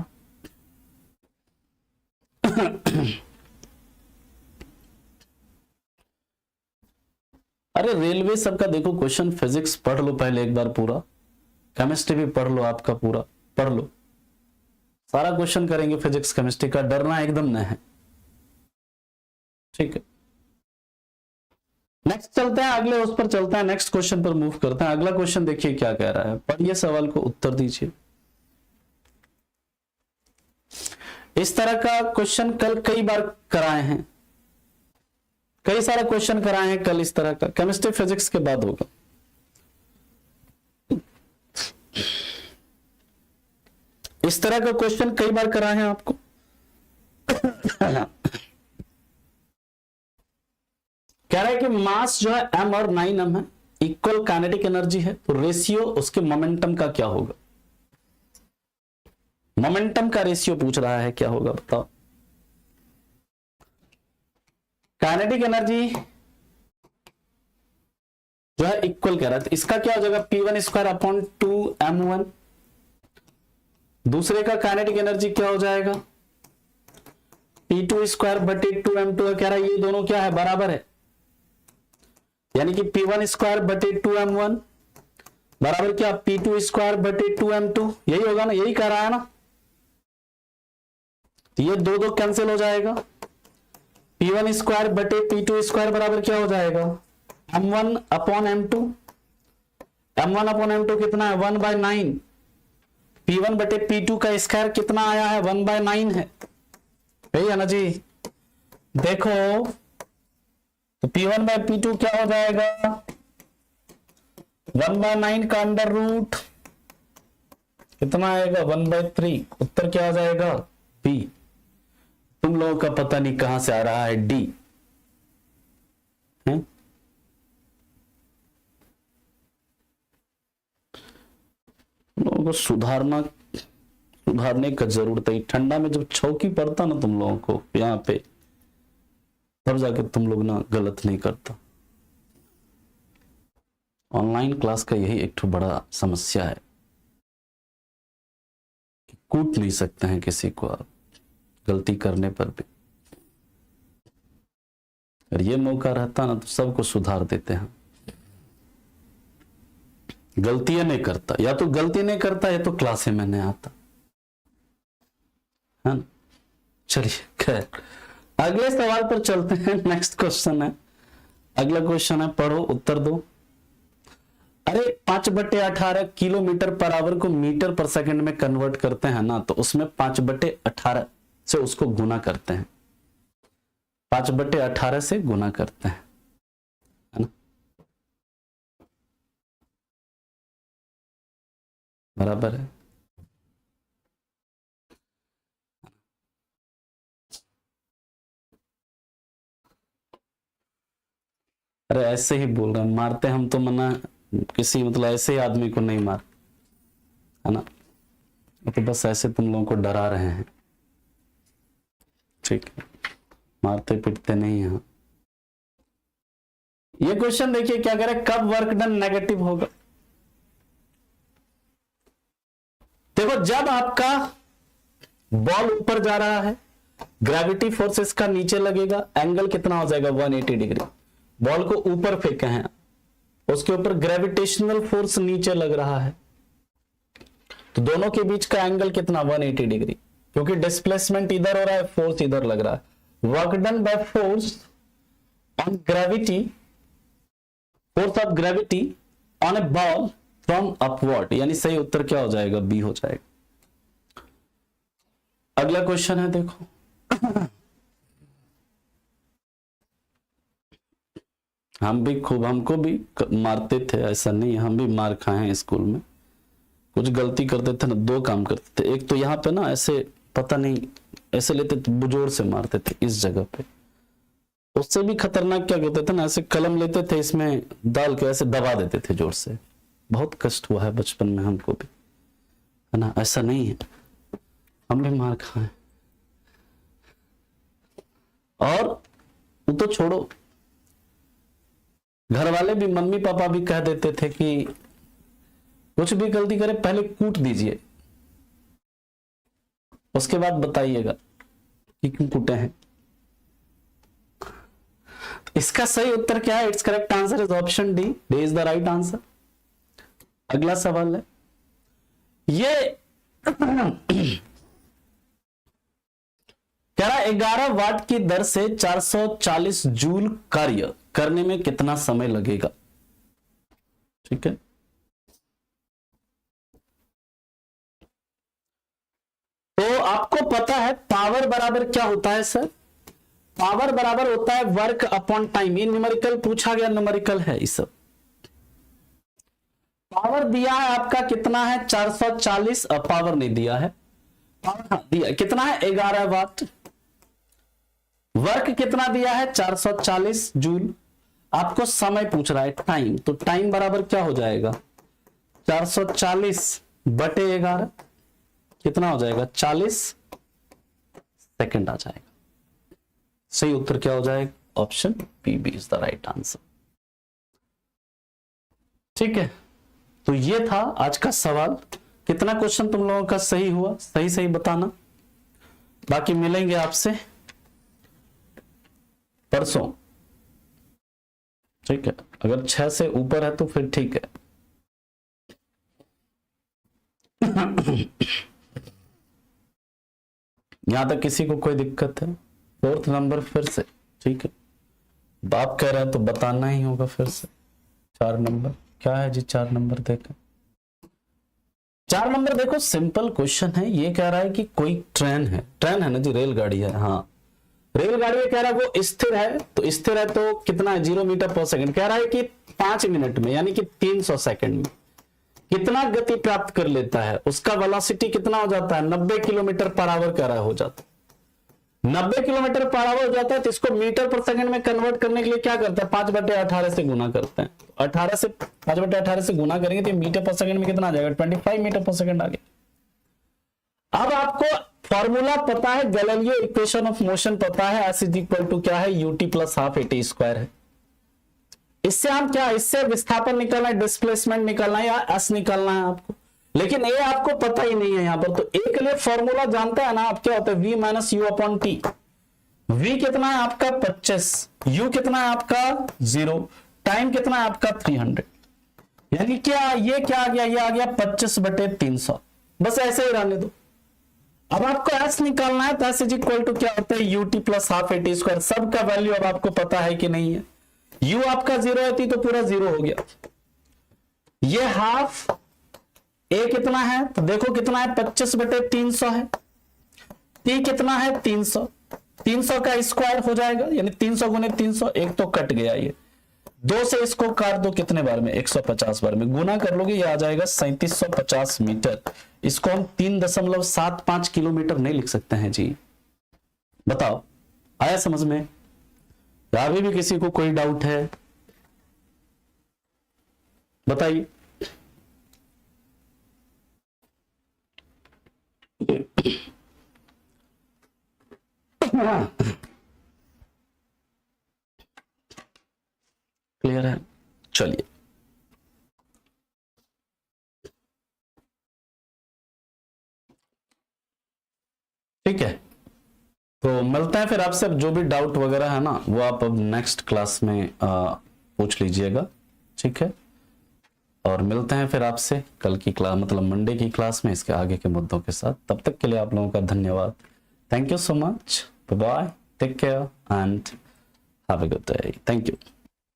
अरे रेलवे सबका देखो क्वेश्चन, फिजिक्स पढ़ लो पहले एक बार पूरा, केमिस्ट्री भी पढ़ लो, आपका पूरा पढ़ लो, सारा क्वेश्चन करेंगे फिजिक्स केमिस्ट्री का, डरना एकदम नहीं है, ठीक है। नेक्स्ट चलते हैं, अगले उस पर चलते हैं, नेक्स्ट क्वेश्चन पर मूव करते हैं। अगला क्वेश्चन देखिए क्या कह रहा है, पढ़िए सवाल को, उत्तर दीजिए। इस तरह का क्वेश्चन कल कई बार कराए हैं, कई सारे क्वेश्चन कराए हैं कल इस तरह का, केमिस्ट्री फिजिक्स के बाद होगा। इस तरह का क्वेश्चन कई बार कराए हैं आपको। कह रहा है कि मास जो है m और 9m है, इक्वल काइनेटिक एनर्जी है तो रेशियो उसके मोमेंटम का क्या होगा? मोमेंटम का रेशियो पूछ रहा है, क्या होगा बताओ? काइनेटिक एनर्जी जो है इक्वल कह रहा है, तो इसका क्या हो जाएगा? P1 square upon 2m1। दूसरे का काइनेटिक एनर्जी क्या हो जाएगा? P2 स्क्वायर बटे 2m2 कह रहा है, ये दोनों क्या है? बराबर है, यानी कि P1 स्क्वायर बटे 2m1 बराबर क्या? P2 स्क्वायर बटे 2m2। यही होगा ना, यही कह रहा है ना। तो ये दो दो कैंसिल हो जाएगा। P1 स्क्वायर बटे P2 स्क्वायर बराबर क्या हो जाएगा? m1 upon m2। m1 upon m2 कितना है? 1/9। P1 बटे P2 का स्क्वायर कितना आया है? 1/9 है, यही है ना जी। देखो तो P1 बाय P2 क्या हो जाएगा? 1/9 का अंडर रूट कितना आएगा? 1/3। उत्तर क्या हो जाएगा? बी। तुम लोगों का पता नहीं कहां से आ रहा है डी है? लोगों को सुधारने का जरूरत है। ठंडा में जब छौकी पड़ता ना तुम लोगों को यहाँ पे, तब जाके तुम लोग ना गलत नहीं करता। ऑनलाइन क्लास का यही एक तो बड़ा समस्या है कि कूट नहीं सकते हैं किसी को आप गलती करने पर भी। अगर ये मौका रहता ना तो सबको सुधार देते हैं। गलतियां नहीं करता, या तो गलती नहीं करता या तो क्लासे में नहीं आता है ना। चलिए खैर अगले सवाल पर चलते हैं। नेक्स्ट क्वेश्चन है, अगला क्वेश्चन है, पढ़ो उत्तर दो। अरे 5/18 किलोमीटर पर आवर को मीटर पर सेकंड में कन्वर्ट करते हैं ना, तो उसमें 5/18 से उसको गुना करते हैं। 5/18 से गुना करते हैं, है ना, बराबर है। अरे ऐसे ही बोल रहे हैं, मारते हम तो मना किसी मतलब ऐसे ही आदमी को नहीं मार, है ना। तो बस ऐसे तुम लोगों को डरा रहे हैं, ठीक है, मारते पिटते नहीं हैं। ये क्वेश्चन देखिए क्या कह रहा है, कब वर्क डन नेगेटिव होगा। देखो जब आपका बॉल ऊपर जा रहा है, ग्रेविटी फोर्स इसका नीचे लगेगा, एंगल कितना हो जाएगा? 180 डिग्री। बॉल को ऊपर फेंके हैं, उसके ऊपर ग्रेविटेशनल फोर्स नीचे लग रहा है, तो दोनों के बीच का एंगल कितना? 180 डिग्री, क्योंकि डिस्प्लेसमेंट इधर हो रहा है, फोर्स इधर लग रहा है। Work done by force on gravity, force of gravity on A ball from upward, यानी सही उत्तर क्या हो जाएगा? बी हो जाएगा। अगला क्वेश्चन है, देखो हमको भी मारते थे, ऐसा नहीं, हम भी मार खाए हैं स्कूल में। कुछ गलती करते थे ना, दो काम करते थे। एक तो यहाँ पे ना ऐसे पता नहीं ऐसे लेते थे, बुजोर से मारते थे इस जगह पे। उससे भी खतरनाक क्या करते थे ना, ऐसे कलम लेते थे, इसमें डाल के ऐसे दबा देते थे जोर से। बहुत कष्ट हुआ है बचपन में हमको भी, है ना। ऐसा नहीं है, हम भी मार खाए। और वो तो छोड़ो, घर वाले भी, मम्मी पापा भी कह देते थे कि कुछ भी गलती करे पहले कूट दीजिए, उसके बाद बताइएगा कि क्यों कूटे हैं। इसका सही उत्तर क्या है? It's correct answer is option D. D is the right answer. अगला सवाल है, ये कह रहा 11 वाट की दर से 440 जूल कार्य करने में कितना समय लगेगा? ठीक है, तो आपको पता है पावर बराबर क्या होता है सर? पावर बराबर होता है वर्क अपॉन टाइम। ये न्यूमेरिकल पूछा गया, न्यूमेरिकल है ये सब। पावर दिया है आपका कितना है? 440। पावर नहीं दिया है, पावर दिया कितना है? 11 वाट। वर्क कितना दिया है? 440 जूल। आपको समय पूछ रहा है टाइम, तो टाइम बराबर क्या हो जाएगा 440 बटे 11, कितना हो जाएगा 40 सेकंड आ जाएगा। सही उत्तर क्या हो जाएगा, option B B is the right answer. ठीक है, तो ये था आज का सवाल। कितना क्वेश्चन तुम लोगों का सही हुआ, सही सही बताना। बाकी मिलेंगे आपसे परसों। ठीक है, अगर 6 से ऊपर है तो फिर ठीक है। यहां तक किसी को कोई दिक्कत है? 4th नंबर फिर से, ठीक है, बाप कह रहा है तो बताना ही होगा फिर से। 4 नंबर क्या है जी, 4 नंबर देखें। 4 नंबर देखो, सिंपल क्वेश्चन है। ये कह रहा है कि कोई ट्रेन है ना जी, रेलगाड़ी है। हाँ, रेलगाड़ी में कह रहा है वो स्थिर है, तो स्थिर है तो कितना है 0 मीटर पर सेकंड। कह रहा है कि 5 मिनट में यानी कि 300 सेकंड में कितना गति प्राप्त कर लेता है, उसका वेलोसिटी कितना हो जाता है 90 किलोमीटर पर आवर कह रहा हो जाता है। 90 किलोमीटर पर आवर हो जाता है, तो इसको मीटर पर सेकंड में कन्वर्ट करने के लिए क्या करते हैं 5/18 से गुना करते हैं। 18 से 5/18 से गुना करेंगे तो मीटर पर सेकंड में कितना आ जाएगा 25 मीटर पर सेकंड आ गया। अब आपको फॉर्मूला पता है, गैलीलियो इक्वेशन ऑफ मोशन पता है, S = क्या है ut + ½ at² है। इससे हम क्या, इससे विस्थापन निकालना है, डिस्प्लेसमेंट निकालना है या S निकालना है आपको, लेकिन ये आपको पता ही नहीं है यहां पर। तो ए के लिए फॉर्मूला जानते हैं ना आप, क्या होता है v - u/t। v कितना है आपका 25, u कितना है आपका 0, टाइम कितना है आपका 300, यानी क्या ये क्या आ गया, ये आ गया 25/300। बस ऐसे ही रहने दो। अब आपको S निकालना है, तो S = क्या होता है ut + ½ at²। सबका वैल्यू अब आपको पता है कि नहीं है। u आपका 0 होती तो पूरा 0 हो गया। ये हाफ a कितना है, तो देखो कितना है 25/300 है। t कितना है 300, 300 का स्क्वायर हो जाएगा, यानी 300 × 300, एक तो कट गया, ये 2 से इसको काट दो कितने बार में 150 बार में, गुना कर लोगे ये आ जाएगा 3750 मीटर। इसको हम 3.75 किलोमीटर नहीं लिख सकते हैं जी। बताओ आया समझ में? अभी भी किसी को कोई डाउट है बताइए। क्लियर है? चलिए ठीक है, तो मिलता है फिर आपसे। जो भी डाउट वगैरह है ना वो आप अब नेक्स्ट क्लास में पूछ लीजिएगा, ठीक है। और मिलते हैं फिर आपसे कल की क्लास, मतलब मंडे की क्लास में, इसके आगे के मुद्दों के साथ। तब तक के लिए आप लोगों का धन्यवाद। Thank you so much, bye bye, take care and have a good day. Thank you.